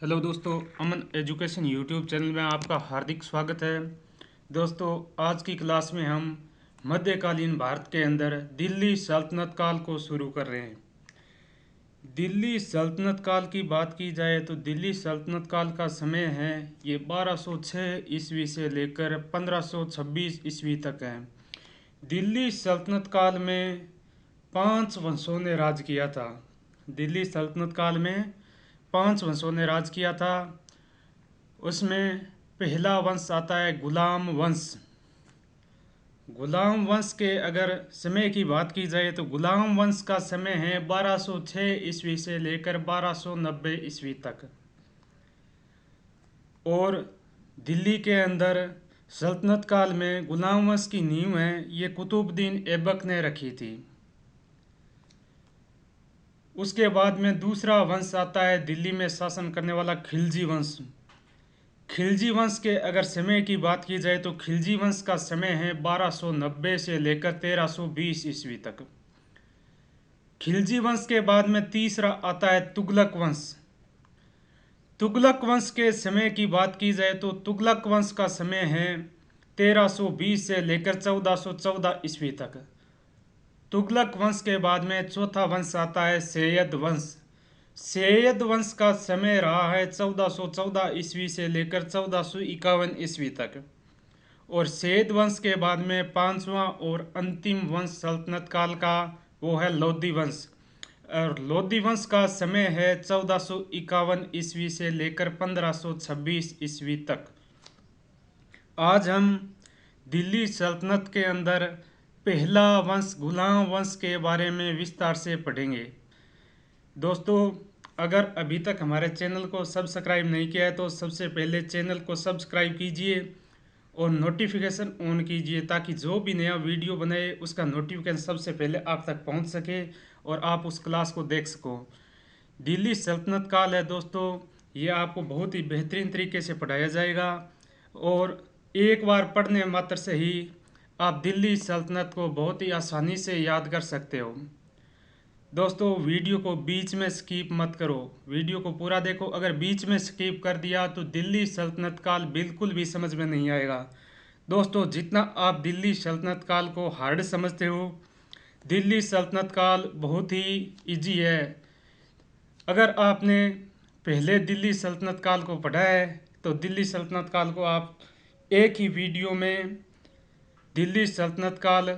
Hello दोस्तों, अमन education YouTube channel में आपका हार्दिक स्वागत है। दोस्तों, आज की क्लास में हम मध्यकालीन भारत के अंदर दिल्ली सल्तनत काल को शुरू कर रहे हैं। दिल्ली सल्तनत काल की बात की जाए तो दिल्ली सल्तनत काल का समय है ये 1206 ईस्वी से लेकर 1526 ईस्वी तक है। दिल्ली सल्तनत काल में 5 वंशों ने राज किया था। दिल्ली सल्तनत काल में 5 वंशों ने राज किया था। उसमें पहला वंश आता है गुलाम वंश। गुलाम वंश के अगर समय की बात की जाए तो गुलाम वंश का समय है 1206 ईस्वी से लेकर 1290 ईस्वी तक। और दिल्ली के अंदर सल्तनत काल में गुलाम वंश की नींव है ये कुतुबुद्दीन ऐबक ने रखी थी। उसके बाद में दूसरा वंश आता है दिल्ली में शासन करने वाला खिलजी वंश। खिलजी वंश के अगर समय की बात की जाए तो खिलजी वंश का समय है 1290 से लेकर 1320 ईस्वी तक। खिलजी वंश के बाद में तीसरा आता है तुगलक वंश। तुगलक वंश के समय की बात की जाए तो तुगलक वंश का समय है 1320 से लेकर 1414 ईस्वी तक। तुगलक वंश के बाद में चौथा वंश आता है सैयद वंश। सैयद वंश का समय रहा है 1414 ईस्वी से लेकर 1451 ईस्वी तक। और सैयद वंश के बाद में पांचवा और अंतिम वंश सल्तनत काल का वो है लोधी वंश। और लोधी वंश का समय है 1451 ईस्वी से लेकर 1526 ईस्वी तक। आज हम दिल्ली सल्तनत के अंदर पहला वंश गुलाम वंश के बारे में विस्तार से पढ़ेंगे। दोस्तों, अगर अभी तक हमारे चैनल को सब्सक्राइब नहीं किया है तो सबसे पहले चैनल को सब्सक्राइब कीजिए और नोटिफिकेशन ऑन कीजिए ताकि जो भी नया वीडियो बने उसका नोटिफिकेशन सबसे पहले आप तक पहुंच सके और आप उस क्लास को देख सको। दिल्ली सल्तनत काल है दोस्तों, ये आपको बहुत ही बेहतरीन तरीके से पढ़ाया जाएगा और एक बार पढ़ने मात्र से ही आप दिल्ली सल्तनत को बहुत ही आसानी से याद कर सकते हो। दोस्तों, वीडियो को बीच में स्किप मत करो, वीडियो को पूरा देखो। अगर बीच में स्किप कर दिया तो दिल्ली सल्तनत काल बिल्कुल भी समझ में नहीं आएगा। दोस्तों, जितना आप दिल्ली सल्तनत काल को हार्ड समझते हो, दिल्ली सल्तनत काल बहुत ही इजी है। अगर आपने पहले दिल्ली सल्तनत काल को पढ़ा है तो दिल्ली सल्तनत काल को आप एक ही वीडियो में दिल्ली सल्तनत काल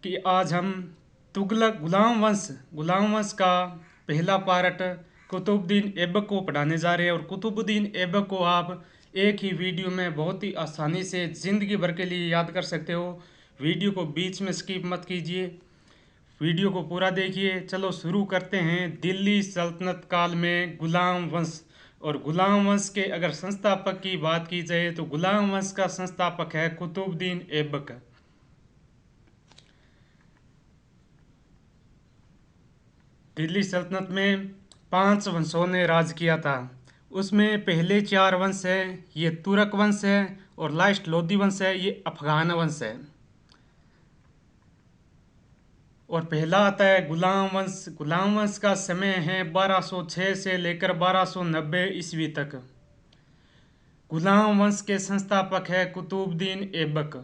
की आज हम गुलाम वंश का पहला पार्ट कुतुबुद्दीन ऐबक को पढ़ाने जा रहे हैं। और कुतुबुद्दीन ऐबक को आप एक ही वीडियो में बहुत ही आसानी से ज़िंदगी भर के लिए याद कर सकते हो। वीडियो को बीच में स्किप मत कीजिए, वीडियो को पूरा देखिए। चलो शुरू करते हैं। दिल्ली सल्तनत काल में गुलाम वंश। और गुलाम वंश के अगर संस्थापक की बात की जाए तो गुलाम वंश का संस्थापक है कुतुबुद्दीन ऐबक। दिल्ली सल्तनत में 5 वंशों ने राज किया था। उसमें पहले 4 वंश है ये तुर्क वंश है और लास्ट लोधी वंश है ये अफगान वंश है। और पहला आता है गुलाम वंश। गुलाम वंश का समय है 1206 से लेकर 1290 ईस्वी तक। गुलाम वंश के संस्थापक है कुतुबुद्दीन ऐबक।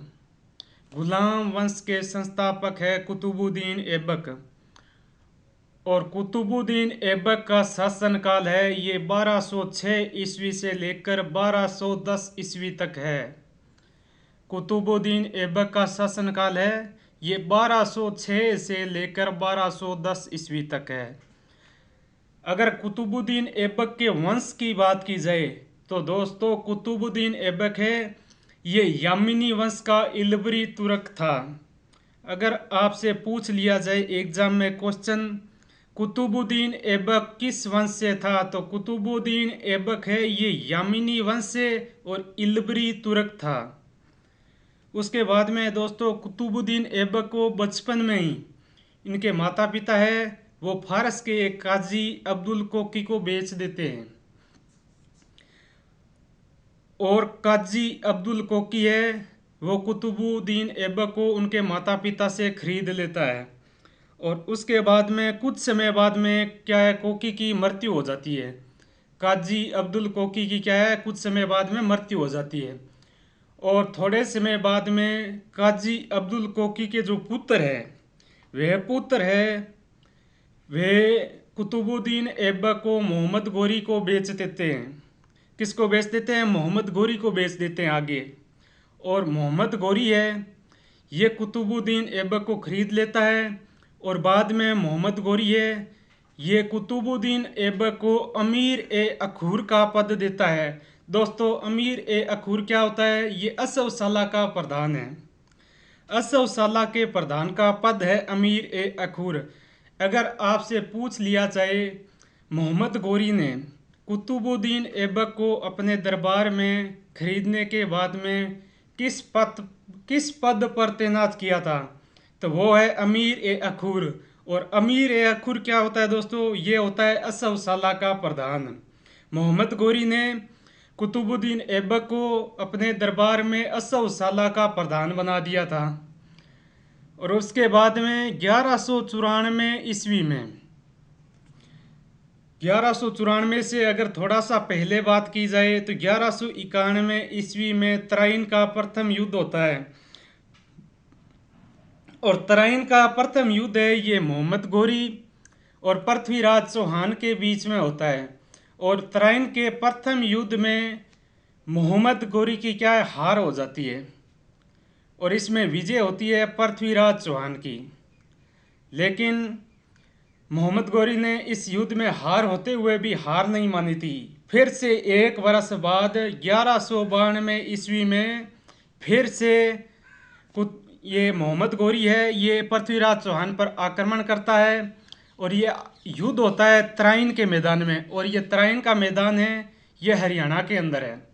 गुलाम वंश के संस्थापक है कुतुबुद्दीन ऐबक। और कुतुबुद्दीन ऐबक का शासनकाल है ये 1206 ईस्वी से लेकर 1210 ईस्वी तक है। कुतुबुद्दीन ऐबक का शासनकाल है ये 1206 से लेकर 1210 ईस्वी तक है। अगर कुतुबुद्दीन ऐबक के वंश की बात की जाए तो दोस्तों कुतुबुद्दीन ऐबक है ये यामिनी वंश का इल्बरी तुर्क था। अगर आपसे पूछ लिया जाए एग्जाम में क्वेश्चन कुतुबुद्दीन ऐबक किस वंश से था तो कुतुबुद्दीन ऐबक है ये यामिनी वंश से और इल्बरी तुर्क था। उसके बाद में दोस्तों कुतुबुद्दीन ऐबक को बचपन में ही इनके माता पिता है वो फारस के एक काजी अब्दुल कोकी को बेच देते हैं। और काजी अब्दुल कोकी है वो कुतुबुद्दीन ऐबक को उनके माता पिता से खरीद लेता है। और उसके बाद में कुछ समय बाद में क्या है कोकी की मृत्यु हो जाती है। काजी अब्दुल कोकी की क्या है, कुछ समय बाद में मृत्यु हो जाती है। और थोड़े समय बाद में काजी अब्दुल कोकी के जो पुत्र है, वे कुतुबुद्दीन ऐबक को मोहम्मद गोरी को बेच देते हैं। किसको बेच देते हैं? मोहम्मद गोरी को बेच देते हैं आगे। और मोहम्मद गोरी है, ये कुतुबुद्दीन ऐबक को खरीद लेता है। और बाद में मोहम्मद गोरी है, ये कुतुबुद्दीन ऐबक को अमीर ए अखूर का पद देता है। दोस्तों, अमीर ए अखूर क्या होता है? ये असफ साला का प्रधान है। असफ साला के प्रधान का पद है अमीर ए अखूर। अगर आपसे पूछ लिया जाए मोहम्मद गोरी ने कुतुबुद्दीन ऐबक को अपने दरबार में खरीदने के बाद में किस पद पर तैनात किया था, तो वो है अमीर ए अखूर। और अमीर ए अखूर क्या होता है दोस्तों? ये होता है असफ साला का प्रधान। मोहम्मद गोरी ने कुतुबुद्दीन ऐबक को अपने दरबार में असफ साला का प्रधान बना दिया था। और उसके बाद में 1194 ईस्वी में, 1194 से अगर थोड़ा सा पहले बात की जाए तो 1191 ईस्वी में तराइन का प्रथम युद्ध होता है। और तराइन का प्रथम युद्ध है ये मोहम्मद गोरी और पृथ्वीराज चौहान के बीच में होता है। और तराइन के प्रथम युद्ध में मोहम्मद गोरी की क्या है, हार हो जाती है। और इसमें विजय होती है पृथ्वीराज चौहान की। लेकिन मोहम्मद गोरी ने इस युद्ध में हार होते हुए भी हार नहीं मानी थी। फिर से एक वर्ष बाद 1192 ईस्वी में फिर से ये मोहम्मद गोरी है, ये पृथ्वीराज चौहान पर आक्रमण करता है। और ये युद्ध होता है तराइन के मैदान में। और ये तराइन का मैदान है, ये हरियाणा के अंदर है।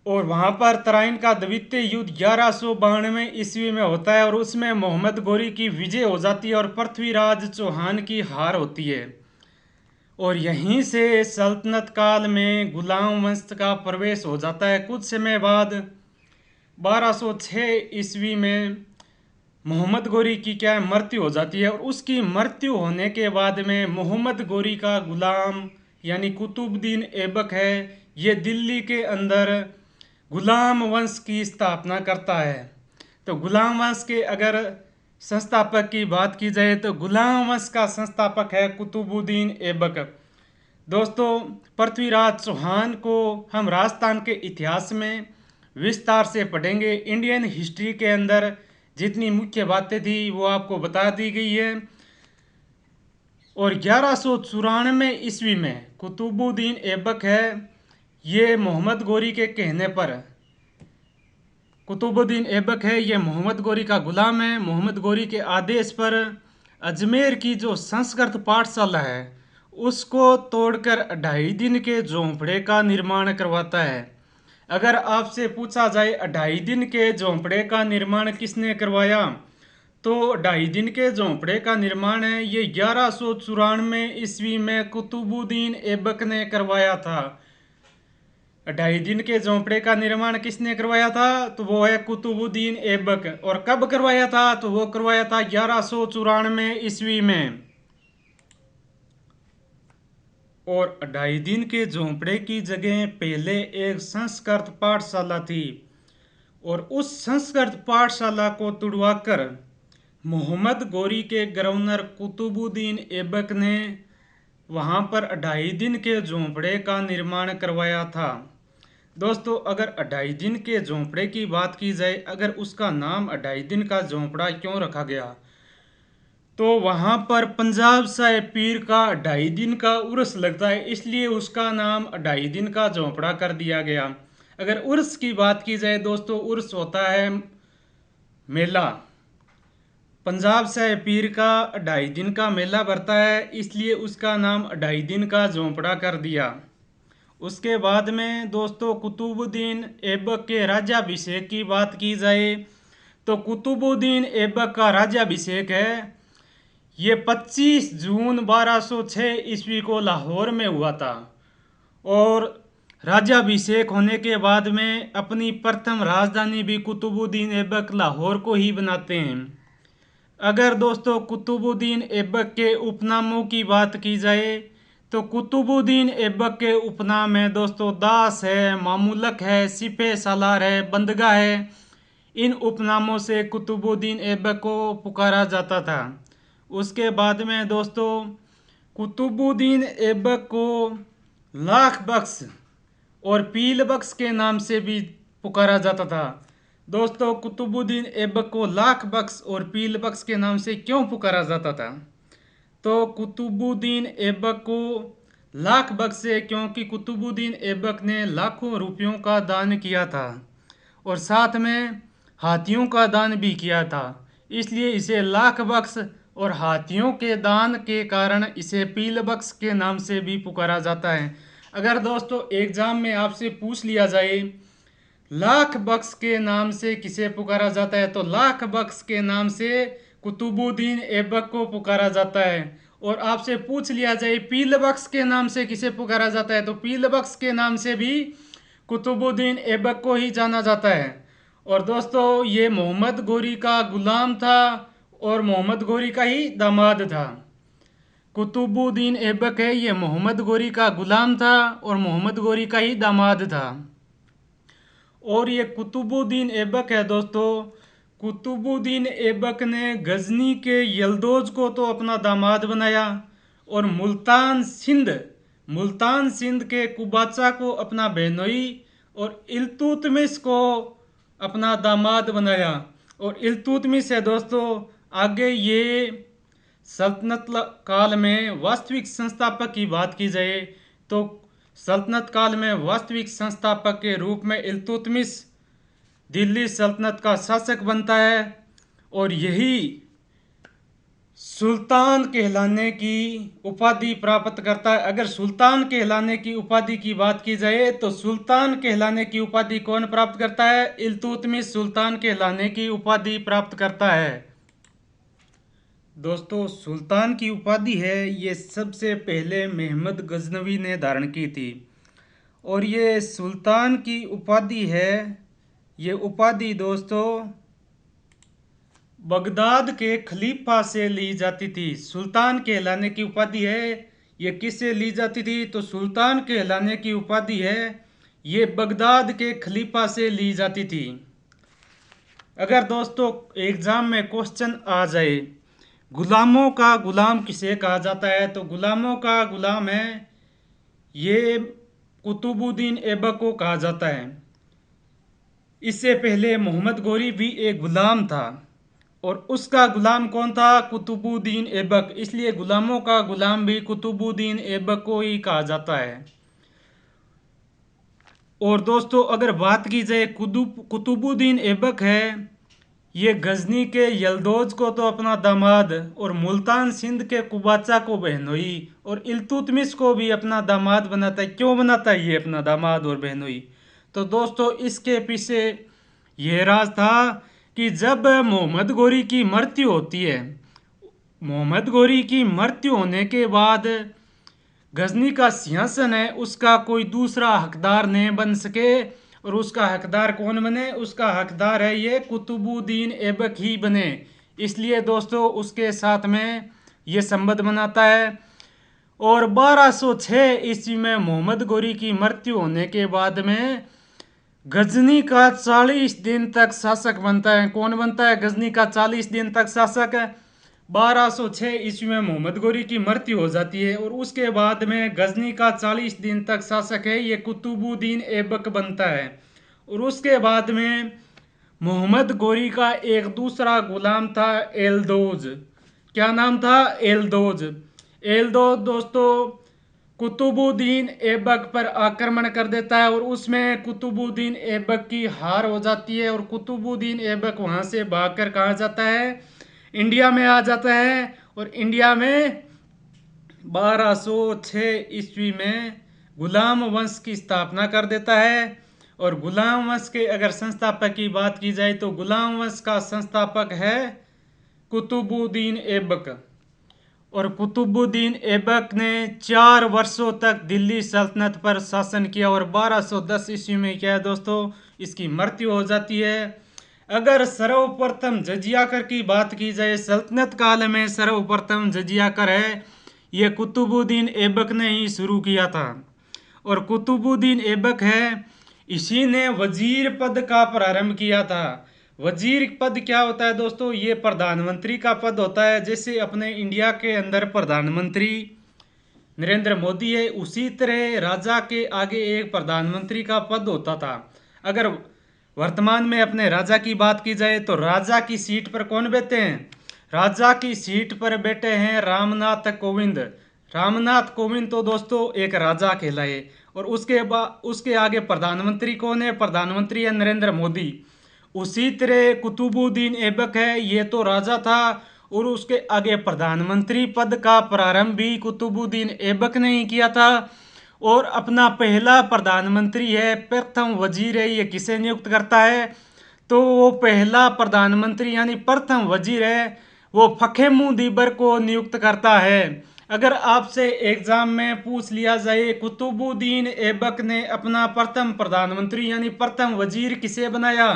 और वहाँ पर तराइन का द्वितीय युद्ध 1192 ईस्वी में होता है। और उसमें मोहम्मद गोरी की विजय हो जाती है और पृथ्वीराज चौहान की हार होती है। और यहीं से सल्तनत काल में गुलाम वंश का प्रवेश हो जाता है। कुछ समय बाद 1206 ईस्वी में मोहम्मद गोरी की क्या है, मृत्यु हो जाती है। और उसकी मृत्यु होने के बाद में मोहम्मद गोरी का गुलाम यानी कुतुबुद्दीन ऐबक है, ये दिल्ली के अंदर गुलाम वंश की स्थापना करता है। तो गुलाम वंश के अगर संस्थापक की बात की जाए तो गुलाम वंश का संस्थापक है कुतुबुद्दीन ऐबक। दोस्तों, पृथ्वीराज चौहान को हम राजस्थान के इतिहास में विस्तार से पढ़ेंगे। इंडियन हिस्ट्री के अंदर जितनी मुख्य बातें थी वो आपको बता दी गई है। और 1194 ईस्वी में कुतुबुद्दीन ऐबक है, ये मोहम्मद गोरी के कहने पर, कुतुबुद्दीन ऐबक है ये मोहम्मद गोरी का गुलाम है। मोहम्मद गोरी के आदेश पर अजमेर की जो संस्कृत पाठशाला है उसको तोड़कर 2.5 दिन के झोंपड़े का निर्माण करवाता है। अगर आपसे पूछा जाए 2.5 दिन के झोंपड़े का निर्माण किसने करवाया, तो 2.5 दिन के झोंपड़े का निर्माण है ये 1194 ईस्वी में कुतुबुद्दीन ऐबक ने करवाया था। 2.5 दिन के झोंपड़े का निर्माण किसने करवाया था, तो वो है कुतुबुद्दीन ऐबक। और कब करवाया था, तो वो करवाया था 1194 ईस्वी में। और 2.5 दिन के झोंपड़े की जगह पहले एक संस्कृत पाठशाला थी। और उस संस्कृत पाठशाला को तुड़वाकर मोहम्मद गोरी के गवर्नर कुतुबुद्दीन ऐबक ने वहाँ पर 2.5 दिन के झोंपड़े का निर्माण करवाया था। दोस्तों, अगर 2.5 दिन के झोंपड़े की बात की जाए, अगर उसका नाम 2.5 दिन का झोंपड़ा क्यों रखा गया, तो वहाँ पर पंजाब साहिब पीर का 2.5 दिन का उर्स लगता है, इसलिए उसका नाम 2.5 दिन का झोंपड़ा कर दिया गया। अगर उर्स की बात की जाए दोस्तों, उर्स होता है मेला। पंजाब साहिब पीर का 2.5 दिन का मेला भरता है, इसलिए उसका नाम 2.5 दिन का झोंपड़ा कर दिया। उसके बाद में दोस्तों कुतुबुद्दीन ऐबक के राज्याभिषेक की बात की जाए तो कुतुबुद्दीन ऐबक का राज्याभिषेक है ये 25 जून 1206 ईस्वी को लाहौर में हुआ था। और राज्याभिषेक होने के बाद में अपनी प्रथम राजधानी भी कुतुबुद्दीन ऐबक लाहौर को ही बनाते हैं। अगर दोस्तों कुतुबुद्दीन ऐबक के उपनामों की बात की जाए तो कुतुबुद्दीन ऐबक के उपनाम है दोस्तों दास है, मामूलक है, सिपह सालार है, बंदगा है। इन उपनामों से कुतुबुद्दीन ऐबक को पुकारा जाता था। उसके बाद में दोस्तों कुतुबुद्दीन ऐबक को लाख बख्श और पील बख्श के नाम से भी पुकारा जाता था। दोस्तों कुतुबुद्दीन ऐबक को लाख बख्श और पील बख्श के नाम से क्यों पुकारा जाता था? तो कुतुबुद्दीन ऐबक को लाख बख्श से क्योंकि कुतुबुद्दीन ऐबक ने लाखों रुपयों का दान किया था और साथ में हाथियों का दान भी किया था, इसलिए इसे लाख बख्श और हाथियों के दान के कारण इसे पील बख्श के नाम से भी पुकारा जाता है। अगर दोस्तों एग्जाम में आपसे पूछ लिया जाए लाख बख्श के नाम से किसे पुकारा जाता है, तो लाख बख्श के नाम से कुतुबुद्दीन ऐबक को पुकारा जाता है। और आपसे पूछ लिया जाए पील बख्श के नाम से किसे पुकारा जाता है, तो पील बख्श के नाम से भी कुतुबुद्दीन ऐबक को ही जाना जाता है। और दोस्तों ये मोहम्मद गोरी का गुलाम था और मोहम्मद गोरी का ही दामाद था। कुतुबुद्दीन ऐबक है ये मोहम्मद गोरी का गुलाम था और मोहम्मद गोरी का ही दामाद था। और ये कुतुबुद्दीन ऐबक है दोस्तों, कुतुबुद्दीन ऐबक ने गजनी के यलदौज को तो अपना दामाद बनाया और मुल्तान सिंध के कुबाचा को अपना बहनोई और इल्तुतमिश को अपना दामाद बनाया। और इल्तुतमिश है दोस्तों आगे ये सल्तनत काल में वास्तविक संस्थापक की बात की जाए तो सल्तनत काल में वास्तविक संस्थापक के रूप में इल्तुतमिश दिल्ली सल्तनत का शासक बनता है और यही सुल्तान कहलाने की उपाधि प्राप्त करता है। अगर सुल्तान कहलाने की उपाधि की बात की जाए तो सुल्तान कहलाने की उपाधि कौन प्राप्त करता है? इल्तुतमिश सुल्तान कहलाने की उपाधि प्राप्त करता है। दोस्तों सुल्तान की उपाधि है ये सबसे पहले महमूद गजनवी ने धारण की थी और ये सुल्तान की उपाधि है। ये उपाधि दोस्तों बगदाद के खलीफा से ली जाती थी। सुल्तान कहलाने की उपाधि है ये किससे ली जाती थी? तो सुल्तान कहलाने की उपाधि है ये बगदाद के खलीफा से ली जाती थी। अगर दोस्तों एग्जाम में क्वेश्चन आ जाए गुलामों का गुलाम किसे कहा जाता है, तो गुलामों का गुलाम है ये कुतुबुद्दीन ऐबक को कहा जाता है। इससे पहले मोहम्मद गोरी भी एक गुलाम था और उसका गुलाम कौन था? कुतुबुद्दीन ऐबक। इसलिए गुलामों का गुलाम भी कुतुबुद्दीन ऐबक को ही कहा जाता है। और दोस्तों अगर बात की जाए कुतुबुद्दीन ऐबक है ये गजनी के यलदौज को तो अपना दामाद और मुल्तान सिंध के कुबाचा को बहनोई और इल्तुतमिश को भी अपना दामाद बनाता है। क्यों बनाता है ये अपना दामाद और बहनोई? तो दोस्तों इसके पीछे ये राज था कि जब मोहम्मद गोरी की मृत्यु होती है, मोहम्मद गोरी की मृत्यु होने के बाद गजनी का सिंहासन है उसका कोई दूसरा हकदार नहीं बन सके और उसका हकदार कौन बने? उसका हकदार है ये कुतुबुद्दीन ऐबक ही बने। इसलिए दोस्तों उसके साथ में ये संबंध बनाता है। और 1206 ईस्वी में मोहम्मद गोरी की मृत्यु होने के बाद में गजनी का 40 दिन तक शासक बनता है। कौन बनता है गजनी का 40 दिन तक शासक? 1206 ईस्वी में मोहम्मद गोरी की मृत्यु हो जाती है और उसके बाद में गजनी का 40 दिन तक शासक है ये कुतुबुद्दीन ऐबक बनता है। और उसके बाद में मोहम्मद गोरी का एक दूसरा गुलाम था एलदौज। क्या नाम था? एलदौज। एलदौज दोस्तों कुतुबुद्दीन ऐबक पर आक्रमण कर देता है और उसमें कुतुबुद्दीन ऐबक की हार हो जाती है और कुतुबुद्दीन ऐबक वहां से भागकर कहाँ जाता है? इंडिया में आ जाता है। और इंडिया में 1206 ईस्वी में गुलाम वंश की स्थापना कर देता है। और गुलाम वंश के अगर संस्थापक की बात की जाए तो गुलाम वंश का संस्थापक है कुतुबुद्दीन ऐबक। और कुतुबुद्दीन ऐबक ने 4 वर्षों तक दिल्ली सल्तनत पर शासन किया और 1210 ईस्वी में क्या है दोस्तों इसकी मृत्यु हो जाती है। अगर सर्वप्रथम जजिया कर की बात की जाए सल्तनत काल में सर्वप्रथम जजिया कर है ये कुतुबुद्दीन ऐबक ने ही शुरू किया था। और कुतुबुद्दीन ऐबक है, इसी ने वजीर पद का प्रारंभ किया था। वजीर पद क्या होता है दोस्तों? ये प्रधानमंत्री का पद होता है। जैसे अपने इंडिया के अंदर प्रधानमंत्री नरेंद्र मोदी है, उसी तरह राजा के आगे एक प्रधानमंत्री का पद होता था। अगर वर्तमान में अपने राजा की बात की जाए तो राजा की सीट पर कौन बैठते हैं? राजा की सीट पर बैठे हैं रामनाथ कोविंद। रामनाथ कोविंद तो दोस्तों एक राजा कहलाए। और उसके आगे प्रधानमंत्री कौन है? प्रधानमंत्री है नरेंद्र मोदी। उसी तरह कुतुबुद्दीन ऐबक है, ये तो राजा था और उसके आगे प्रधानमंत्री पद का प्रारंभ भी कुतुबुद्दीन ऐबक ने ही किया था। और अपना पहला प्रधानमंत्री है, प्रथम वजीर है, ये किसे नियुक्त करता है? तो वो पहला प्रधानमंत्री यानी प्रथम वजीर है, वो फखे मुदीबर को नियुक्त करता है। अगर आपसे एग्जाम में पूछ लिया जाए कुतुबुद्दीन ऐबक ने अपना प्रथम प्रधानमंत्री यानी प्रथम वजीर किसे बनाया,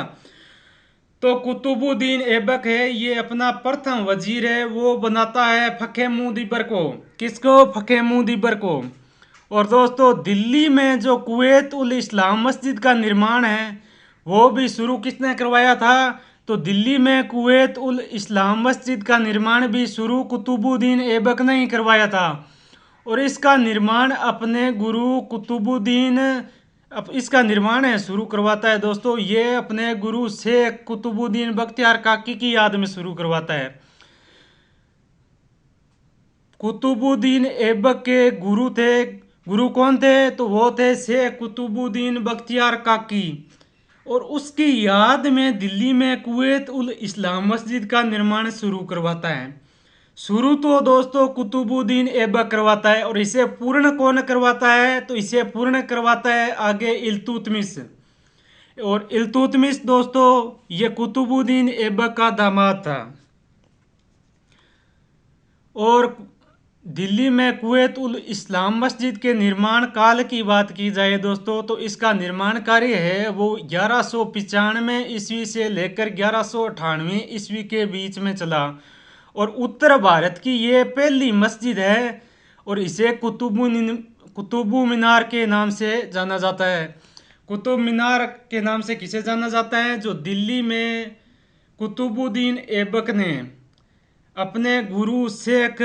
तो कुतुबुद्दीन ऐबक है, ये अपना प्रथम वजीर है, वो बनाता है फखे मुदीबर को। किसको? फखे मुदीबर को। और दोस्तों दिल्ली में जो कुवैत उल इस्लाम मस्जिद का निर्माण है वो भी शुरू किसने करवाया था? तो दिल्ली में कुवैत उल इस्लाम मस्जिद का निर्माण भी शुरू कुतुबुद्दीन ऐबक ने ही करवाया था। और इसका निर्माण अपने गुरु कुतुबुद्दीन अब इसका निर्माण है शुरू करवाता है दोस्तों, ये अपने गुरु शेख कुतुबुद्दीन बख्तियार काकी की याद में शुरू करवाता है। कुतुबुद्दीन ऐबक के गुरु थे, गुरु कौन थे? तो वो थे शेख कुतुबुद्दीन बख्तियार काकी। और उसकी याद में दिल्ली में कुवैत उल इस्लाम मस्जिद का निर्माण शुरू करवाता है। शुरू तो दोस्तों कुतुबुद्दीन ऐबक करवाता है और इसे पूर्ण कौन करवाता है? तो इसे पूर्ण करवाता है आगे इल्तुतमिश। और इल्तुतमिश दोस्तों ये कुतुबुद्दीन ऐबक का दामाद था। और दिल्ली में कुवैत उल इस्लाम मस्जिद के निर्माण काल की बात की जाए दोस्तों तो इसका निर्माण कार्य है वो 1195 ईस्वी से लेकर 1198 ईस्वी के बीच में चला। और उत्तर भारत की ये पहली मस्जिद है और इसे कुतुब मीनार के नाम से जाना जाता है। कुतुब मीनार के नाम से किसे जाना जाता है? जो दिल्ली में कुतुबुद्दीन ऐबक ने अपने गुरु शेख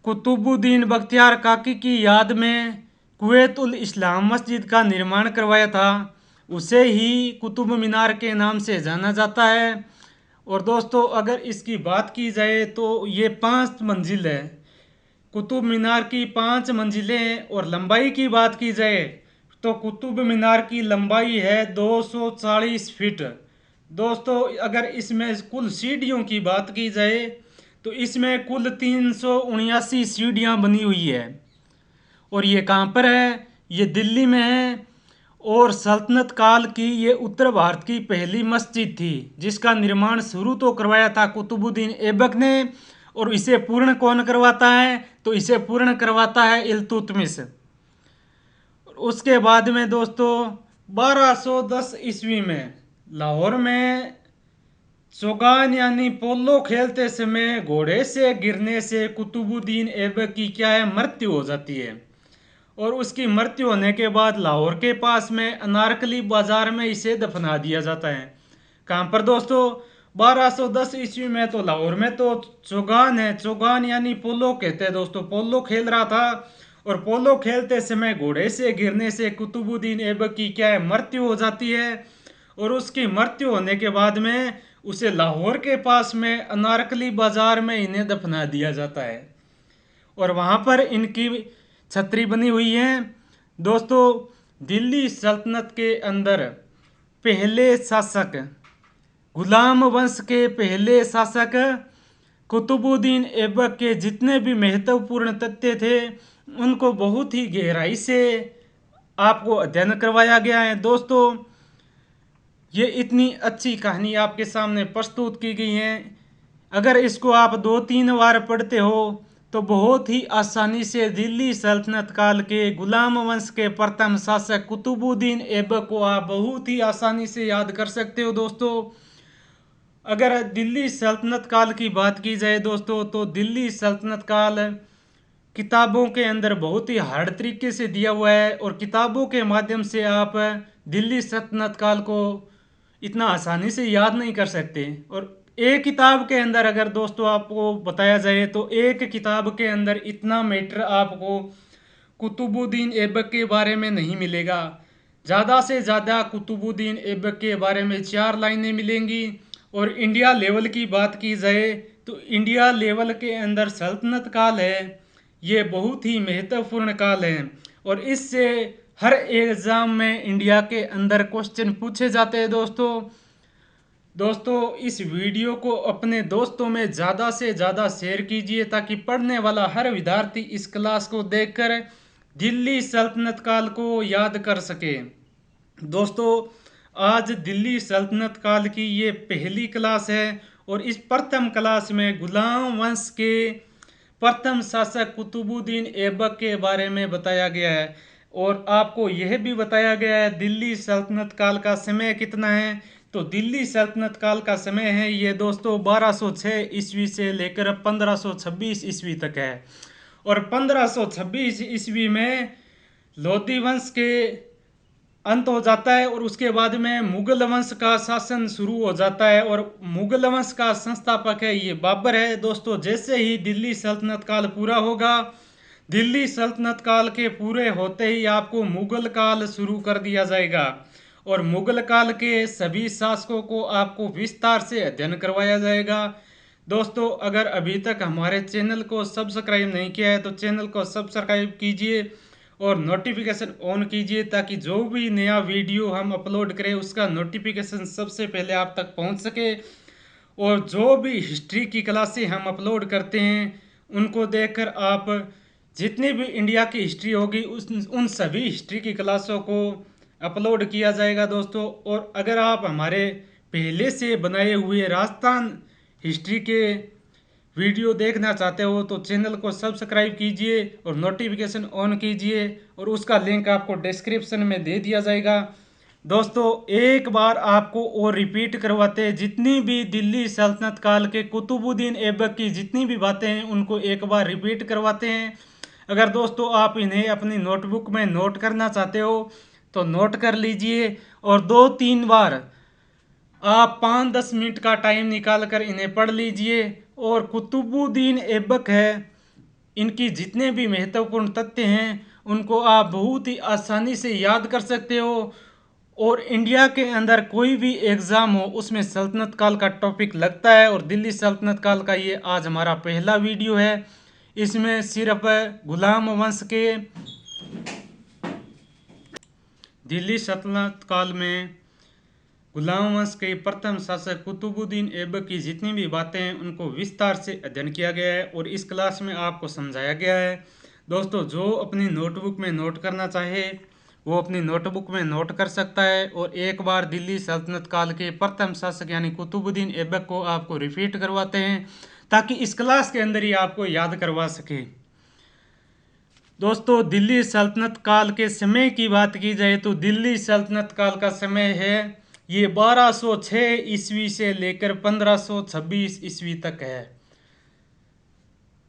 कुतुबुद्दीन बख्तियार काकी की याद में कुवैत उल इस्लाम मस्जिद का निर्माण करवाया था, उसे ही कुतुब मीनार के नाम से जाना जाता है। और दोस्तों अगर इसकी बात की जाए तो ये 5 मंजिल है। कुतुब मीनार की 5 मंजिलें। और लंबाई की बात की जाए तो कुतुब मीनार की लंबाई है 240 फीट। दोस्तों अगर इसमें कुल सीढ़ियों की बात की जाए तो इसमें कुल 379 सीढ़ियाँ बनी हुई है। और ये कहाँ पर है? ये दिल्ली में है। और सल्तनत काल की ये उत्तर भारत की पहली मस्जिद थी जिसका निर्माण शुरू तो करवाया था कुतुबुद्दीन ऐबक ने। और इसे पूर्ण कौन करवाता है? तो इसे पूर्ण करवाता है इल्तुतमिश। उसके बाद में दोस्तों 1210 ईस्वी में लाहौर में चौगान यानी पोलो खेलते समय घोड़े से गिरने से कुतुबुद्दीन ऐबक की क्या है? मृत्यु हो जाती है। और उसकी मृत्यु होने के बाद लाहौर के पास में अनारकली बाजार में इसे दफना दिया जाता है। कहाँ पर दोस्तों? 1210 ईस्वी में तो लाहौर में तो चौगान है, चौगान यानी पोलो कहते हैं दोस्तों, पोलो खेल रहा था और पोलो खेलते समय घोड़े से गिरने से कुतुबुद्दीन ऐबक की क्या है? मृत्यु हो जाती है। और उसकी मृत्यु होने के बाद में उसे लाहौर के पास में अनारकली बाजार में इन्हें दफना दिया जाता है। और वहाँ पर इनकी छतरी बनी हुई है। दोस्तों दिल्ली सल्तनत के अंदर पहले शासक गुलाम वंश के पहले शासक कुतुबुद्दीन ऐबक के जितने भी महत्वपूर्ण तथ्य थे उनको बहुत ही गहराई से आपको अध्ययन करवाया गया है। दोस्तों ये इतनी अच्छी कहानी आपके सामने प्रस्तुत की गई है, अगर इसको आप 2-3 बार पढ़ते हो तो बहुत ही आसानी से दिल्ली सल्तनत काल के गुलाम वंश के प्रथम शासक कुतुबुद्दीन ऐबक को आप बहुत ही आसानी से याद कर सकते हो दोस्तों। अगर दिल्ली सल्तनत काल की बात की जाए दोस्तों, तो दिल्ली सल्तनत काल किताबों के अंदर बहुत ही हार्ड तरीके से दिया हुआ है, और किताबों के माध्यम से आप दिल्ली सल्तनत काल को इतना आसानी से याद नहीं कर सकते। और एक किताब के अंदर अगर दोस्तों आपको बताया जाए, तो एक किताब के अंदर इतना मैटर आपको कुतुबुद्दीन ऐबक के बारे में नहीं मिलेगा। ज़्यादा से ज़्यादा कुतुबुद्दीन ऐबक के बारे में 4 लाइनें मिलेंगी। और इंडिया लेवल की बात की जाए, तो इंडिया लेवल के अंदर सल्तनत काल है, ये बहुत ही महत्वपूर्ण काल है, और इससे हर एग्जाम में इंडिया के अंदर क्वेश्चन पूछे जाते हैं दोस्तों इस वीडियो को अपने दोस्तों में ज़्यादा से ज़्यादा शेयर कीजिए, ताकि पढ़ने वाला हर विद्यार्थी इस क्लास को देखकर दिल्ली सल्तनत काल को याद कर सके। दोस्तों आज दिल्ली सल्तनत काल की ये पहली क्लास है, और इस प्रथम क्लास में गुलाम वंश के प्रथम शासक कुतुबुद्दीन ऐबक के बारे में बताया गया है, और आपको यह भी बताया गया है दिल्ली सल्तनत काल का समय कितना है। तो दिल्ली सल्तनत काल का समय है ये दोस्तों 1206 ईस्वी से लेकर 1526 ईस्वी तक है। और 1526 ईस्वी में लोधी वंश के अंत हो जाता है, और उसके बाद में मुगल वंश का शासन शुरू हो जाता है, और मुगल वंश का संस्थापक है ये बाबर है दोस्तों। जैसे ही दिल्ली सल्तनत काल पूरा होगा, दिल्ली सल्तनत काल के पूरे होते ही आपको मुगल काल शुरू कर दिया जाएगा, और मुगल काल के सभी शासकों को आपको विस्तार से अध्ययन करवाया जाएगा। दोस्तों अगर अभी तक हमारे चैनल को सब्सक्राइब नहीं किया है, तो चैनल को सब्सक्राइब कीजिए और नोटिफिकेशन ऑन कीजिए, ताकि जो भी नया वीडियो हम अपलोड करें उसका नोटिफिकेशन सबसे पहले आप तक पहुंच सके। और जो भी हिस्ट्री की क्लासें हम अपलोड करते हैं उनको देखकर आप जितनी भी इंडिया की हिस्ट्री होगी उन सभी हिस्ट्री की क्लासों को अपलोड किया जाएगा दोस्तों। और अगर आप हमारे पहले से बनाए हुए राजस्थान हिस्ट्री के वीडियो देखना चाहते हो, तो चैनल को सब्सक्राइब कीजिए और नोटिफिकेशन ऑन कीजिए, और उसका लिंक आपको डिस्क्रिप्शन में दे दिया जाएगा। दोस्तों एक बार आपको और रिपीट करवाते हैं, जितनी भी दिल्ली सल्तनत काल के कुतुबुद्दीन ऐबक की जितनी भी बातें हैं उनको एक बार रिपीट करवाते हैं। अगर दोस्तों आप इन्हें अपनी नोटबुक में नोट करना चाहते हो तो नोट कर लीजिए, और 2-3 बार आप 5-10 मिनट का टाइम निकाल कर इन्हें पढ़ लीजिए। और कुतुबुद्दीन ऐबक है, इनकी जितने भी महत्वपूर्ण तथ्य हैं उनको आप बहुत ही आसानी से याद कर सकते हो। और इंडिया के अंदर कोई भी एग्ज़ाम हो उसमें सल्तनत काल का टॉपिक लगता है, और दिल्ली सल्तनत काल का ये आज हमारा पहला वीडियो है। इसमें सिर्फ गुलाम वंश के दिल्ली सल्तनत काल में गुलाम वंश के प्रथम शासक कुतुबुद्दीन ऐबक की जितनी भी बातें हैं उनको विस्तार से अध्ययन किया गया है, और इस क्लास में आपको समझाया गया है। दोस्तों जो अपनी नोटबुक में नोट करना चाहे वो अपनी नोटबुक में नोट कर सकता है, और एक बार दिल्ली सल्तनत काल के प्रथम शासक यानी कुतुबुद्दीन ऐबक को आपको रिपीट करवाते हैं, ताकि इस क्लास के अंदर ही आपको याद करवा सके। दोस्तों दिल्ली सल्तनत काल के समय की बात की जाए, तो दिल्ली सल्तनत काल का समय है ये 1206 ईस्वी से लेकर 1526 ईस्वी तक है।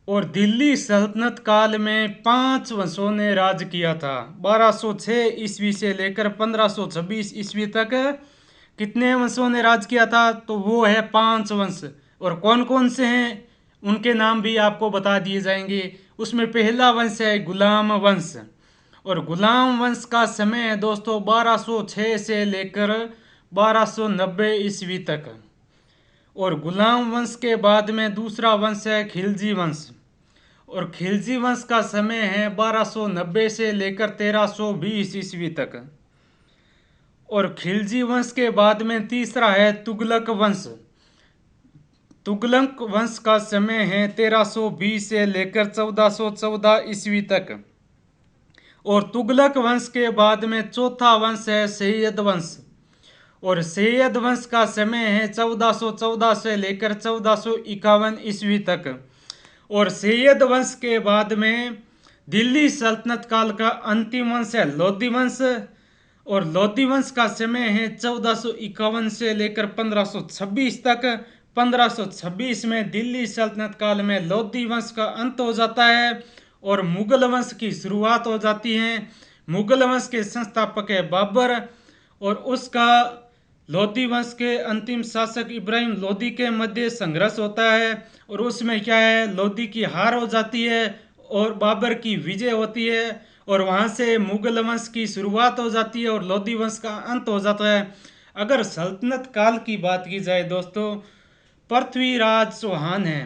और दिल्ली सल्तनत काल में 5 वंशों ने राज किया था। 1206 ईस्वी से लेकर 1526 ईस्वी तक कितने वंशों ने राज किया था, तो वो है 5 वंश। और कौन कौन से हैं उनके नाम भी आपको बता दिए जाएंगे। उसमें पहला वंश है गुलाम वंश, और गुलाम वंश का समय है दोस्तों 1206 से लेकर 1290 ईस्वी तक। और गुलाम वंश के बाद में दूसरा वंश है खिलजी वंश, और खिलजी वंश का समय है 1290 से लेकर 1320 ईस्वी तक। और खिलजी वंश के बाद में तीसरा है तुगलक वंश। तुगलक वंश का समय है 1320 से लेकर 1414 ईस्वी तक। और तुगलक वंश के बाद में चौथा वंश है सैयद वंश, और सैयद वंश का समय है 1414 से लेकर 1451 ईस्वी तक। और सैयद वंश के बाद में दिल्ली सल्तनत काल का अंतिम वंश है लोधी वंश, और लोधी वंश का समय है 1451 से लेकर 1526 तक। 1526 में दिल्ली सल्तनत काल में लोधी वंश का अंत हो जाता है और मुगल वंश की शुरुआत हो जाती है। मुगल वंश के संस्थापक है बाबर और उसका लोधी वंश के अंतिम शासक इब्राहिम लोधी के मध्य संघर्ष होता है और उसमें क्या है, लोधी की हार हो जाती है और बाबर की विजय होती है और वहां से मुगल वंश की शुरुआत हो जाती है और लोधी वंश का अंत हो जाता है। अगर सल्तनत काल की बात की जाए दोस्तों, पृथ्वीराज चौहान है।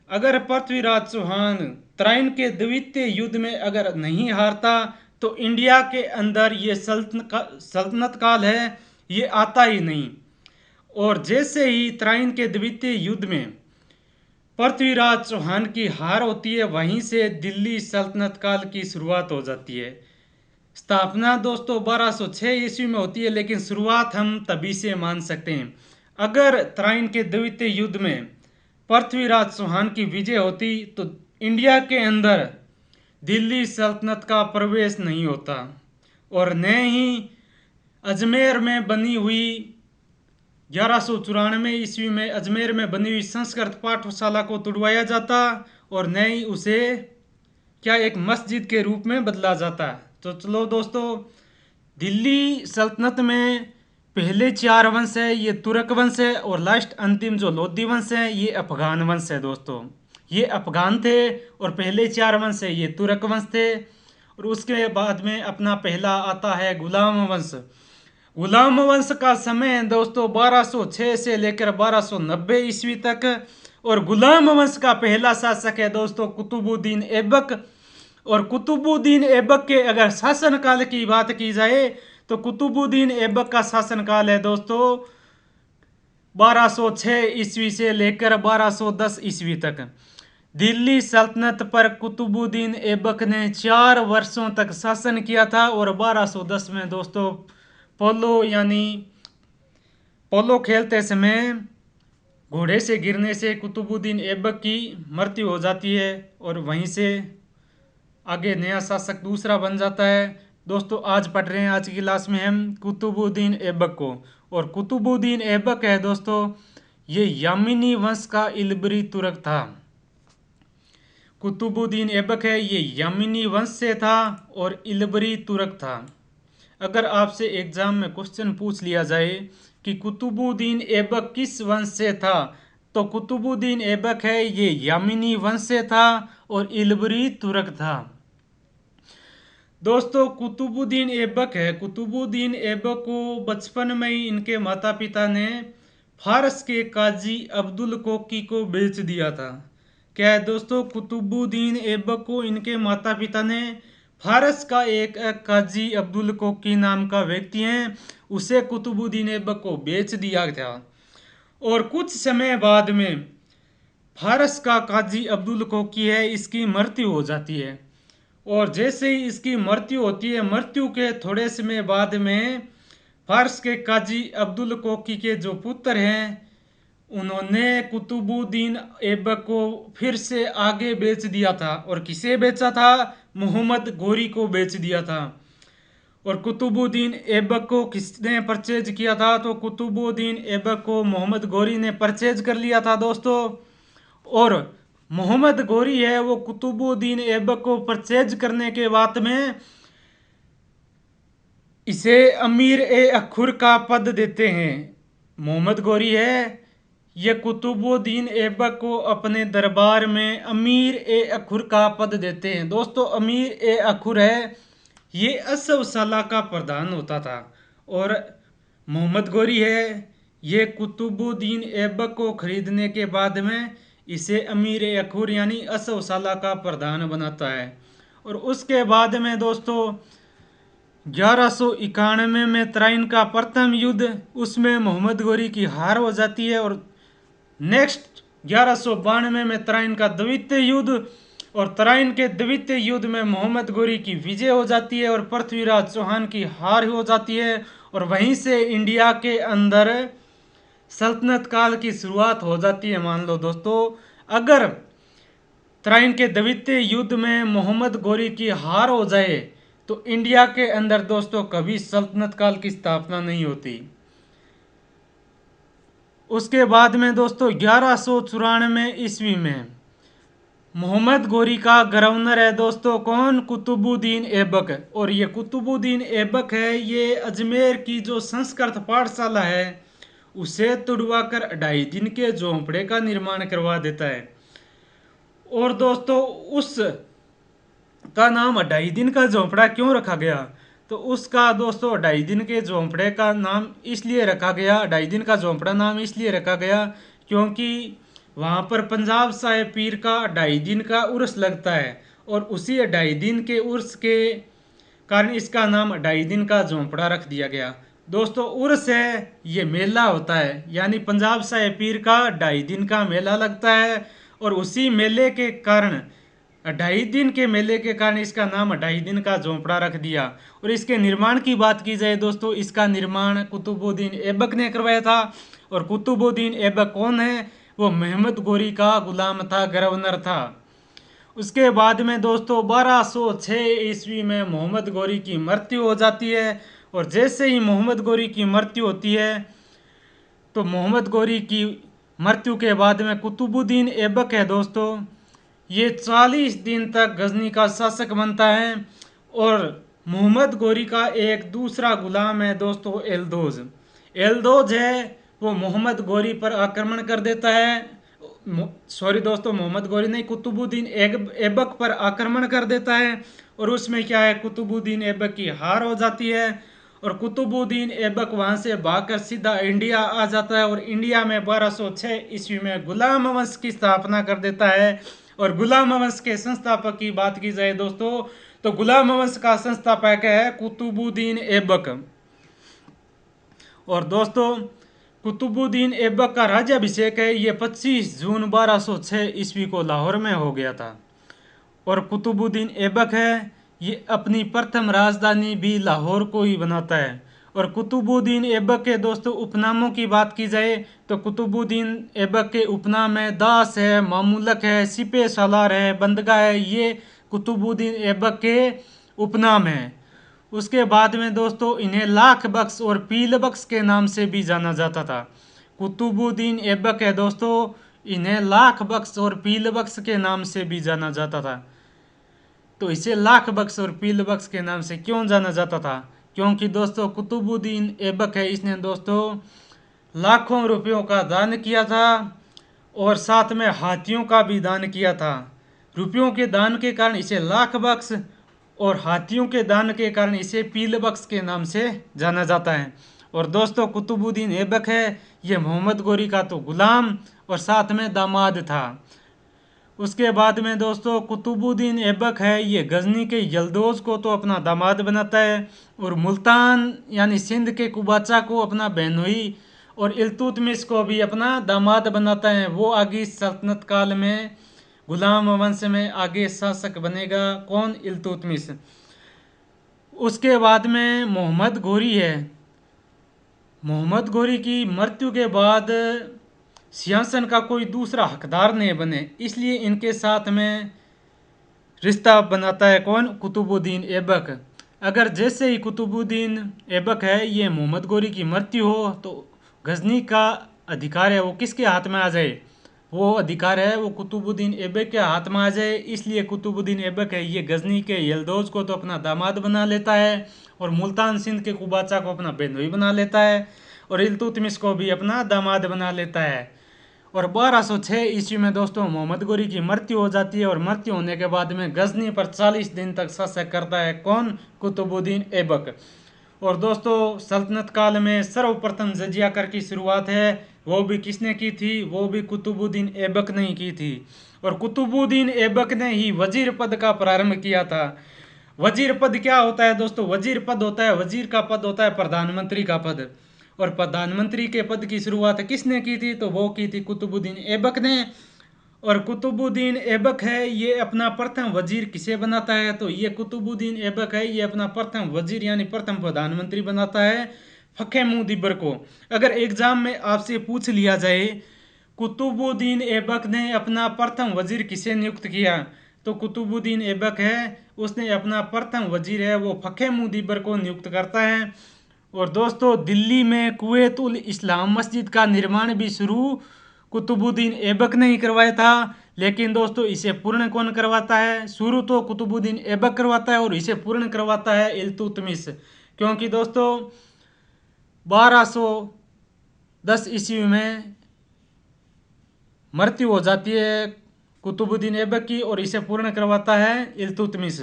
अगर पृथ्वीराज चौहान तराइन के द्वितीय युद्ध में अगर नहीं हारता तो इंडिया के अंदर ये सल्तनत काल है ये आता ही नहीं। और जैसे ही तराइन के द्वितीय युद्ध में पृथ्वीराज चौहान की हार होती है, वहीं से दिल्ली सल्तनत काल की शुरुआत हो जाती है। स्थापना दोस्तों 1206 ईस्वी में होती है, लेकिन शुरुआत हम तभी से मान सकते हैं। अगर तराइन के द्वितीय युद्ध में पृथ्वीराज चौहान की विजय होती तो इंडिया के अंदर दिल्ली सल्तनत का प्रवेश नहीं होता और न ही अजमेर में बनी हुई 1194 ईस्वी में अजमेर में बनी हुई संस्कृत पाठशाला को तुड़वाया जाता और न ही उसे क्या एक मस्जिद के रूप में बदला जाता। तो चलो दोस्तों, दिल्ली सल्तनत में पहले 4 वंश है ये तुर्क वंश है और लास्ट अंतिम जो लोधी वंश है ये अफगान वंश है। दोस्तों ये अफगान थे और पहले 4 वंश है ये तुर्क वंश थे और उसके बाद में अपना पहला आता है गुलाम वंश। गुलाम वंश का समय है दोस्तों 1206 से लेकर 1290 ईस्वी तक और गुलाम वंश का पहला शासक है दोस्तों कुतुबुद्दीन ऐबक। और कुतुबुद्दीन ऐबक के अगर शासनकाल की बात की जाए तो कुतुबुद्दीन ऐबक का शासनकाल है दोस्तों 1206 ईस्वी से लेकर 1210 ईस्वी तक। दिल्ली सल्तनत पर कुतुबुद्दीन ऐबक ने 4 वर्षों तक शासन किया था और 1210 में दोस्तों पोलो खेलते समय घोड़े से गिरने से कुतुबुद्दीन ऐबक की मृत्यु हो जाती है और वहीं से आगे नया शासक दूसरा बन जाता है। दोस्तों आज पढ़ रहे हैं आज की क्लास में हम कुतुबुद्दीन ऐबक को और कुतुबुद्दीन ऐबक है दोस्तों ये यामिनी वंश का इल्बरी तुर्क था। कुतुबुद्दीन ऐबक है ये यामिनी वंश से था और इल्बरी तुर्क था। अगर आपसे एग्जाम में क्वेश्चन पूछ लिया जाए कि कुतुबुद्दीन ऐबक किस वंश से था तो कुतुबुद्दीन ऐबक है ये यामिनी वंश से था और इल्बरी तुर्क था। दोस्तों कुतुबुद्दीन ऐबक है, कुतुबुद्दीन ऐबक को बचपन में ही इनके माता पिता ने फारस के काजी अब्दुल कोकी को बेच दिया था। क्या है दोस्तों, कुतुबुद्दीन ऐबक को इनके माता पिता ने फारस का एक काजी अब्दुल कोकी नाम का व्यक्ति है उसे कुतुबुद्दीन ऐबक को बेच दिया था और कुछ समय बाद में फारस का काजी अब्दुल कोकी है इसकी मृत्यु हो जाती है और जैसे ही इसकी मृत्यु होती है मृत्यु के थोड़े समय बाद में फारस के काजी अब्दुल कोकी के जो पुत्र हैं उन्होंने कुतुबुद्दीन ऐबक को फिर से आगे बेच दिया था और किसे बेचा था, मोहम्मद गोरी को बेच दिया था। और कुतुबुद्दीन ऐबक को किसने परचेज किया था तो कुतुबुद्दीन ऐबक को मोहम्मद गोरी ने परचेज कर लिया था दोस्तों। और मोहम्मद गोरी है वो कुतुबुद्दीन ऐबक को परचेज करने के बाद में इसे अमीर ए अखुर का पद देते हैं। मोहम्मद गोरी है ये कुतुबुद्दीन ऐबक को अपने दरबार में अमीर ए अखुर का पद देते हैं। दोस्तों अमीर ए अखुर है ये असवसाला का प्रधान होता था और मोहम्मद गोरी है ये कुतुबुद्दीन ऐबक को खरीदने के बाद में इसे अमीर ए अखुर यानी असवसाला का प्रधान बनाता है। और उसके बाद में दोस्तों 1191 में तराइन का प्रथम युद्ध उसमें मोहम्मद गोरी की हार हो जाती है और नेक्स्ट 1192 में तराइन का द्वितीय युद्ध और तराइन के द्वितीय युद्ध में मोहम्मद गोरी की विजय हो जाती है और पृथ्वीराज चौहान की हार हो जाती है और वहीं से इंडिया के अंदर सल्तनत काल की शुरुआत हो जाती है। मान लो दोस्तों अगर तराइन के द्वितीय युद्ध में मोहम्मद गोरी की हार हो जाए तो इंडिया के अंदर दोस्तों कभी सल्तनत काल की स्थापना नहीं होती। उसके बाद में दोस्तों 1194 ईस्वी में मोहम्मद गोरी का गवर्नर है दोस्तों कौन, कुतुबुद्दीन ऐबक। और ये कुतुबुद्दीन ऐबक है, ये अजमेर की जो संस्कृत पाठशाला है उसे तुड़वाकर 2.5 दिन के झोंपड़े का निर्माण करवा देता है। और दोस्तों उस का नाम 2.5 दिन का झोंपड़ा क्यों रखा गया, तो उसका दोस्तों 2.5 दिन के झोंपड़े का नाम इसलिए रखा गया, 2.5 दिन का झोंपड़ा नाम इसलिए रखा गया क्योंकि वहाँ पर पंजाब साहिब पीर का 2.5 दिन का उर्स लगता है। और उसी 2.5 दिन के उर्स के कारण इसका नाम 2.5 दिन का झोंपड़ा रख दिया गया। दोस्तों उर्स है, ये मेला होता है, यानी पंजाब साहिब पीर का 2.5 दिन का मेला लगता है। और उसी मेले के कारण 2.5 दिन के मेले के कारण इसका नाम 2.5 दिन का झोंपड़ा रख दिया। और इसके निर्माण की बात की जाए दोस्तों, इसका निर्माण कुतुबुद्दीन ऐबक ने करवाया था। और कुतुबुद्दीन ऐबक कौन है, वो मोहम्मद गोरी का गुलाम था, गवर्नर था। उसके बाद में दोस्तों 1206 ईस्वी में मोहम्मद गोरी की मृत्यु हो जाती है। और जैसे ही मोहम्मद गोरी की मृत्यु होती है तो मोहम्मद गोरी की मृत्यु के बाद में कुतुबुद्दीन ऐबक है दोस्तों, ये 40 दिन तक गजनी का शासक बनता है। और मोहम्मद गोरी का एक दूसरा गुलाम है दोस्तों एल्दोज। एल्दोज है वो मोहम्मद गोरी पर आक्रमण कर देता है, सॉरी दोस्तों मोहम्मद गोरी नहीं, कुतुबुद्दीन ऐबक पर आक्रमण कर देता है। और उसमें क्या है, कुतुबुद्दीन ऐबक की हार हो जाती है। और कुतुबुद्दीन ऐबक वहां से भागकर सीधा इंडिया आ जाता है और इंडिया में 1206 ईस्वी में गुलाम वंश की स्थापना कर देता है। और गुलाम वंश के संस्थापक की बात की जाए दोस्तों तो गुलाम वंश का संस्थापक है कुतुबुद्दीन ऐबक। और दोस्तों कुतुबुद्दीन ऐबक का राज्याभिषेक है, ये 25 जून 1206 ईस्वी को लाहौर में हो गया था। और कुतुबुद्दीन ऐबक है, ये अपनी प्रथम राजधानी भी लाहौर को ही बनाता है। और कुतुबुद्दीन ऐबक के दोस्तों उपनामों की बात की जाए तो कुतुबुद्दीन ऐबक के उपनाम है दास है, मामूलक है, सिपे सालार है, बंदगा है, ये कुतुबुद्दीन ऐबक के उपनाम हैं। उसके बाद में दोस्तों इन्हें लाख बख्श और पील बख्श के नाम से भी जाना जाता था। कुतुबुद्दीन ऐबक है दोस्तों, इन्हें लाख बख्श और पील बख्श के नाम से भी जाना जाता था। तो इसे लाख बख्श और पील बख्श के नाम से क्यों जाना जाता था, क्योंकि दोस्तों कुतुबुद्दीन ऐबक है, इसने दोस्तों लाखों रुपयों का दान किया था और साथ में हाथियों का भी दान किया था। रुपयों के दान के कारण इसे लाख बख्श और हाथियों के दान के कारण इसे पील बख्श के नाम से जाना जाता है। और दोस्तों कुतुबुद्दीन ऐबक है, ये मोहम्मद गोरी का तो गुलाम और साथ में दामाद था। उसके बाद में दोस्तों कुतुबुद्दीन ऐबक है, ये गजनी के यल्दोज को तो अपना दामाद बनाता है और मुल्तान यानी सिंध के कुबाचा को अपना बहनोई और इल्तुतमिश को भी अपना दामाद बनाता है। वो आगे सल्तनत काल में गुलाम वंश में आगे शासक बनेगा, कौन, इल्तुतमिश। उसके बाद में मोहम्मद गोरी है, मोहम्मद गोरी की मृत्यु के बाद सिंहासन का कोई दूसरा हकदार नहीं बने, इसलिए इनके साथ में रिश्ता बनाता है कौन, कुतुबुद्दीन ऐबक। अगर जैसे ही कुतुबुद्दीन ऐबक है ये मोहम्मद गोरी की मृत्यु हो तो गजनी का अधिकार है वो किसके हाथ में आ जाए, वो अधिकार है वो कुतुबुद्दीन ऐबक के हाथ में आ जाए। इसलिए कुतुबुद्दीन ऐबक है, ये गजनी के यल्दौज को तो अपना दामाद बना लेता है और मुल्तान सिंध के कुबाचा को अपना बेनोई बना लेता है और इल्तुतमिश को भी अपना दामाद बना लेता है। और 1206 ईस्वी में दोस्तों मोहम्मद गोरी की मृत्यु हो जाती है और मृत्यु होने के बाद में गजनी पर 40 दिन तक शासन करता है कौन, कुतुबुद्दीन ऐबक। और दोस्तों सल्तनत काल में सर्वप्रथम जजिया कर की शुरुआत है, वो भी किसने की थी, वो भी कुतुबुद्दीन ऐबक ने की थी। और कुतुबुद्दीन ऐबक ने ही वजीर पद का प्रारंभ किया था। वजीर पद क्या होता है दोस्तों, वजीर पद होता है, वजीर का पद होता है प्रधानमंत्री का पद। और प्रधानमंत्री के पद की शुरुआत किसने की थी, तो वो की थी कुतुबुद्दीन ऐबक ने। और कुतुबुद्दीन ऐबक है, ये अपना प्रथम वजीर किसे बनाता है, तो ये कुतुबुद्दीन ऐबक है, ये अपना प्रथम वजीर यानी प्रथम प्रधानमंत्री बनाता है फखे मुदिबर को। अगर एग्जाम में आपसे पूछ लिया जाए कुतुबुद्दीन ऐबक ने अपना प्रथम वजीर किसे नियुक्त किया, तो कुतुबुद्दीन ऐबक है, उसने अपना प्रथम वजीर है वो फखे मुदीबर को नियुक्त करता है। और दोस्तों दिल्ली में कुवैत उल इस्लाम मस्जिद का निर्माण भी शुरू कुतुबुद्दीन ऐबक ने ही करवाया था। लेकिन दोस्तों इसे पूर्ण कौन करवाता है? शुरू तो कुतुबुद्दीन ऐबक करवाता है और इसे पूर्ण करवाता है इल्तुतमिश। क्योंकि दोस्तों 1210 ईस्वी में मृत्यु हो जाती है कुतुबुद्दीन ऐबक की और इसे पूर्ण करवाता है इल्तुतमिश।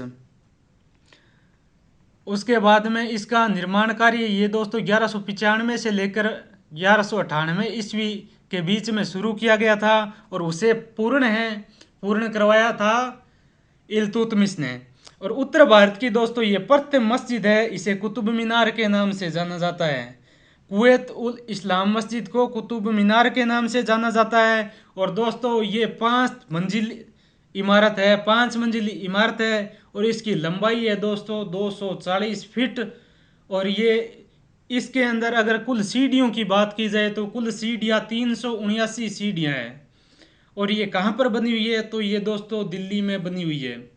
उसके बाद में इसका निर्माण कार्य ये दोस्तों 1195 से लेकर 1198 ईस्वी के बीच में शुरू किया गया था और उसे पूर्ण करवाया था इल्तुतमिश ने। और उत्तर भारत की दोस्तों ये प्रथम मस्जिद है, इसे कुतुब मीनार के नाम से जाना जाता है। कुवैत उल इस्लाम मस्जिद को कुतुब मीनार के नाम से जाना जाता है। और दोस्तों ये 5 मंजिल इमारत है और इसकी लंबाई है दोस्तों 240 फीट। और ये इसके अंदर अगर कुल सीढ़ियों की बात की जाए तो कुल सीढ़ियाँ 379 सीढ़ियाँ हैं। और ये कहाँ पर बनी हुई है? तो ये दोस्तों दिल्ली में बनी हुई है।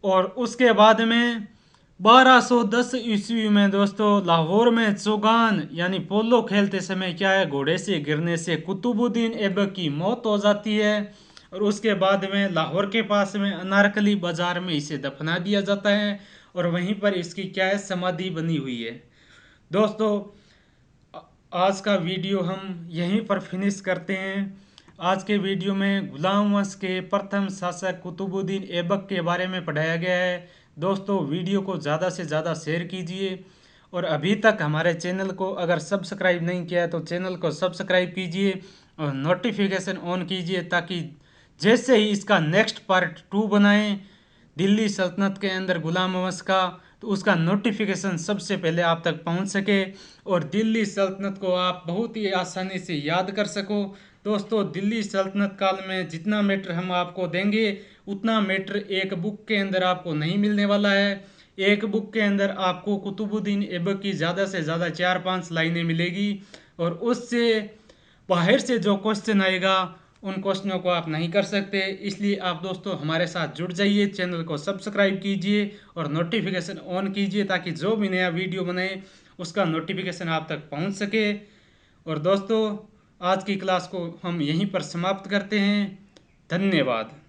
और उसके बाद में 1210 ईस्वी में दोस्तों लाहौर में चौगान यानी पोलो खेलते समय क्या है, घोड़े से गिरने से कुतुबुद्दीन ऐबक की मौत हो जाती है। और उसके बाद में लाहौर के पास में अनारकली बाजार में इसे दफना दिया जाता है और वहीं पर इसकी क्या है, समाधि बनी हुई है। दोस्तों आज का वीडियो हम यहीं पर फिनिश करते हैं। आज के वीडियो में गुलाम वंश के प्रथम शासक कुतुबुद्दीन ऐबक के बारे में पढ़ाया गया है। दोस्तों वीडियो को ज़्यादा से ज़्यादा शेयर कीजिए और अभी तक हमारे चैनल को अगर सब्सक्राइब नहीं किया है तो चैनल को सब्सक्राइब कीजिए और नोटिफिकेशन ऑन कीजिए ताकि जैसे ही इसका नेक्स्ट पार्ट 2 बनाएं दिल्ली सल्तनत के अंदर गुलाम वंश का, तो उसका नोटिफिकेशन सबसे पहले आप तक पहुंच सके और दिल्ली सल्तनत को आप बहुत ही आसानी से याद कर सको। दोस्तों दिल्ली सल्तनत काल में जितना मैटर हम आपको देंगे उतना मैटर एक बुक के अंदर आपको नहीं मिलने वाला है। एक बुक के अंदर आपको कुतुबुद्दीन ऐबक की ज़्यादा से ज़्यादा 4-5 लाइनें मिलेगी और उससे बाहर से जो क्वेश्चन आएगा उन क्वेश्चनों को आप नहीं कर सकते। इसलिए आप दोस्तों हमारे साथ जुड़ जाइए, चैनल को सब्सक्राइब कीजिए और नोटिफिकेशन ऑन कीजिए ताकि जो भी नया वीडियो बने उसका नोटिफिकेशन आप तक पहुंच सके। और दोस्तों आज की क्लास को हम यहीं पर समाप्त करते हैं। धन्यवाद।